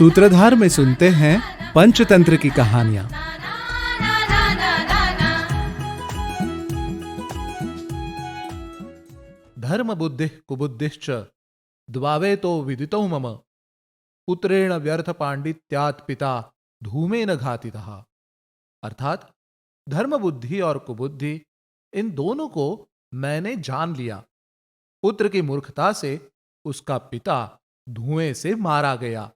सूत्रधार में सुनते हैं पंचतंत्र की कहानियां। धर्म बुद्धि कुबुद्धिश्च द्वावे तो विदितो मम पुत्रेण व्यर्थ पांडित्यात् पिता धूमेन घातितः। अर्थात धर्म बुद्धि और कुबुद्धि इन दोनों को मैंने जान लिया। पुत्र की मूर्खता से उसका पिता धुएं से मारा गया।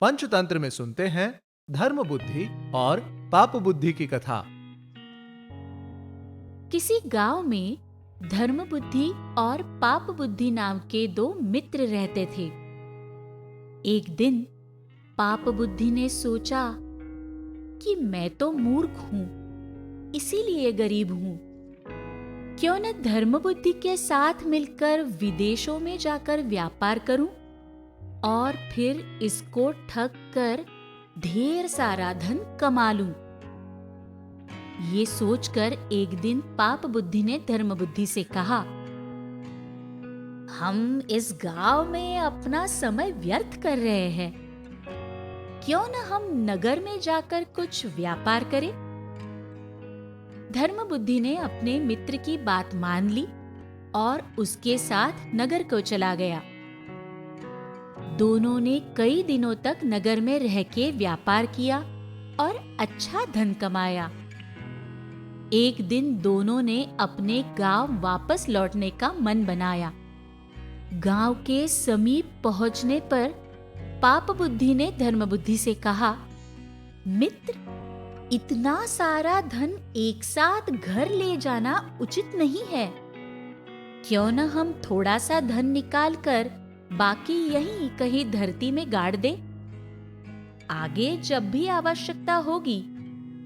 पंचतंत्र में सुनते हैं धर्म बुद्धि और पाप बुद्धि की कथा। किसी गांव में धर्म बुद्धि और पाप बुद्धि नाम के दो मित्र रहते थे। एक दिन पाप बुद्धि ने सोचा कि मैं तो मूर्ख हूं, इसीलिए गरीब हूं। क्यों न धर्म बुद्धि के साथ मिलकर विदेशों में जाकर व्यापार करूं और फिर इसको ठग कर ढेर सारा धन कमा लूं। ये सोचकर एक दिन पाप बुद्धि ने धर्म बुद्धि से कहा, हम इस गांव में अपना समय व्यर्थ कर रहे हैं, क्यों न हम नगर में जाकर कुछ व्यापार करें। धर्म बुद्धि ने अपने मित्र की बात मान ली और उसके साथ नगर को चला गया। दोनों ने कई दिनों तक नगर में रह के व्यापार किया और अच्छा धन कमाया। एक दिन दोनों ने अपने गांव वापस लौटने का मन बनाया। गांव के समीप पहुंचने पर पाप बुद्धि ने धर्म बुद्धि से कहा, मित्र, इतना सारा धन एक साथ घर ले जाना उचित नहीं है। क्यों न हम थोड़ा सा धन निकाल कर बाकी यहीं कहीं धरती में गाड़ दे। आगे जब भी आवश्यकता होगी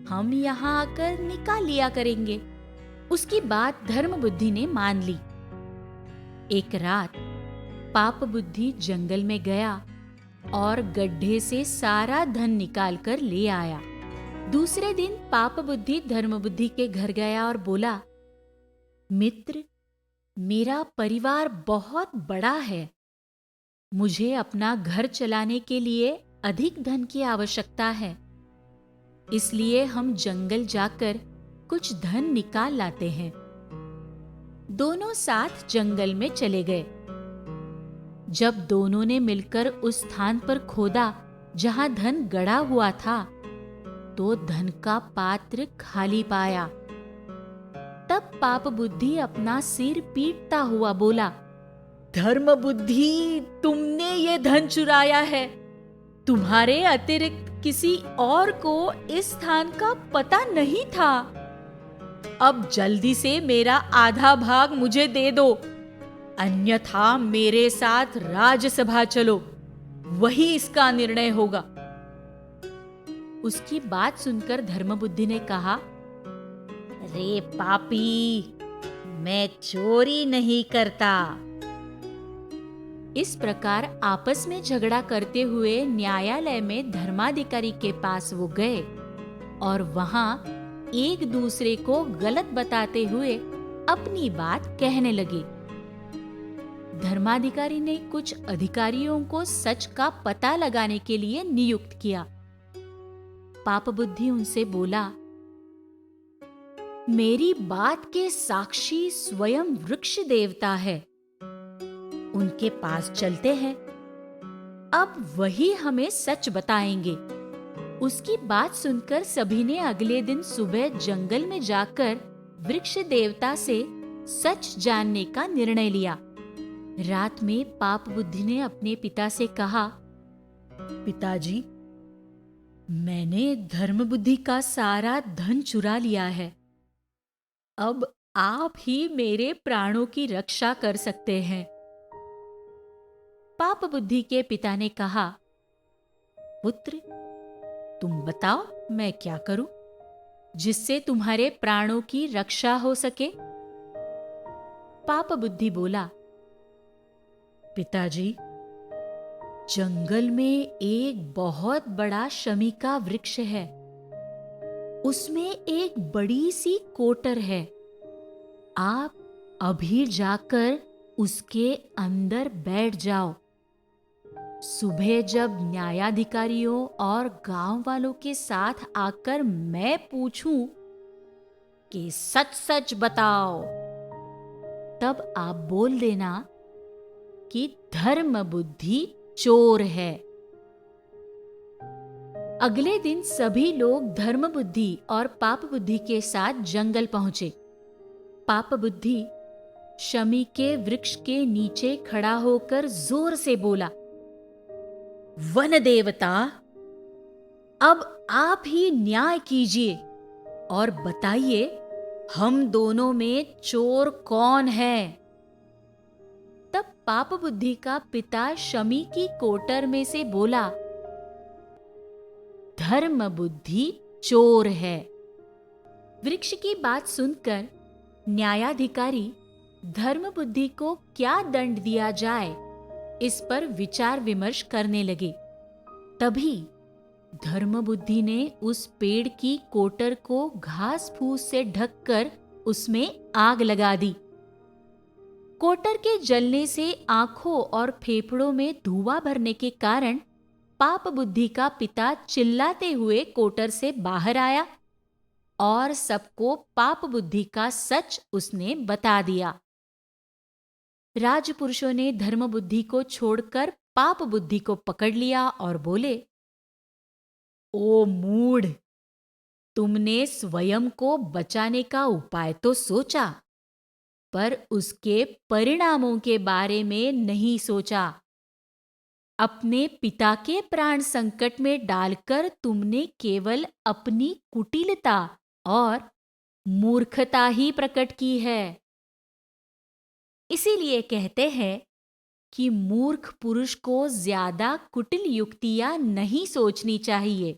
हम यहाँ आकर निकाल लिया करेंगे। उसकी बात धर्म बुद्धि ने मान ली। एक रात पाप बुद्धि जंगल में गया और गड्ढे से सारा धन निकाल कर ले आया। दूसरे दिन पाप बुद्धि धर्म बुद्धि के घर गया और बोला, मित्र, मेरा परिवार बहुत बड़ा है। मुझे अपना घर चलाने के लिए अधिक धन की आवश्यकता है, इसलिए हम जंगल जाकर कुछ धन निकाल लाते हैं। दोनों साथ जंगल में चले गए। जब दोनों ने मिलकर उस स्थान पर खोदा जहां धन गड़ा हुआ था, तो धन का पात्र खाली पाया। तब पाप बुद्धि अपना सिर पीटता हुआ बोला, धर्म बुद्धि, तुमने ये धन चुराया है। तुम्हारे अतिरिक्त किसी और को इस स्थान का पता नहीं था। अब जल्दी से मेरा आधा भाग मुझे दे दो, अन्यथा मेरे साथ राज्यसभा चलो, वही इसका निर्णय होगा। उसकी बात सुनकर धर्म बुद्धि ने कहा, रे पापी, मैं चोरी नहीं करता। इस प्रकार आपस में झगड़ा करते हुए न्यायालय में धर्माधिकारी के पास वो गए और वहां एक दूसरे को गलत बताते हुए अपनी बात कहने लगे। धर्माधिकारी ने कुछ अधिकारियों को सच का पता लगाने के लिए नियुक्त किया। पाप बुद्धि उनसे बोला, मेरी बात के साक्षी स्वयं वृक्ष देवता है, उनके पास चलते हैं। अब वही हमें सच बताएंगे। उसकी बात सुनकर सभी ने अगले दिन सुबह जंगल में जाकर वृक्ष देवता से सच जानने का निर्णय लिया। रात में पाप बुद्धि ने अपने पिता से कहा, पिताजी, मैंने धर्म बुद्धि का सारा धन चुरा लिया है। अब आप ही मेरे प्राणों की रक्षा कर सकते हैं। पाप बुद्धि के पिता ने कहा, पुत्र, तुम बताओ मैं क्या करूं जिससे तुम्हारे प्राणों की रक्षा हो सके। पाप बुद्धि बोला, पिताजी, जंगल में एक बहुत बड़ा शमी का वृक्ष है। उसमें एक बड़ी सी कोटर है। आप अभी जाकर उसके अंदर बैठ जाओ। सुबह जब न्यायाधिकारियों और गांव वालों के साथ आकर मैं पूछूं कि सच सच बताओ, तब आप बोल देना कि धर्म बुद्धि चोर है। अगले दिन सभी लोग धर्म बुद्धि और पाप बुद्धि के साथ जंगल पहुंचे। पाप बुद्धि शमी के वृक्ष के नीचे खड़ा होकर जोर से बोला, वन देवता, अब आप ही न्याय कीजिए और बताइए हम दोनों में चोर कौन है। तब पाप बुद्धि का पिता शमी की कोटर में से बोला, धर्म बुद्धि चोर है। वृक्ष की बात सुनकर न्यायाधिकारी धर्म बुद्धि को क्या दंड दिया जाए, इस पर विचार विमर्श करने लगे। तभी धर्म बुद्धि ने उस पेड़ की कोटर को घास फूस से ढककर उसमें आग लगा दी। कोटर के जलने से आंखों और फेफड़ों में धुआं भरने के कारण पाप बुद्धि का पिता चिल्लाते हुए कोटर से बाहर आया और सबको पाप बुद्धि का सच उसने बता दिया। राजपुरुषों ने धर्म बुद्धि को छोड़कर पाप बुद्धि को पकड़ लिया और बोले, ओ मूढ़, तुमने स्वयं को बचाने का उपाय तो सोचा, पर उसके परिणामों के बारे में नहीं सोचा। अपने पिता के प्राण संकट में डालकर तुमने केवल अपनी कुटिलता और मूर्खता ही प्रकट की है। इसीलिए कहते हैं कि मूर्ख पुरुष को ज्यादा कुटिल युक्तियां नहीं सोचनी चाहिए।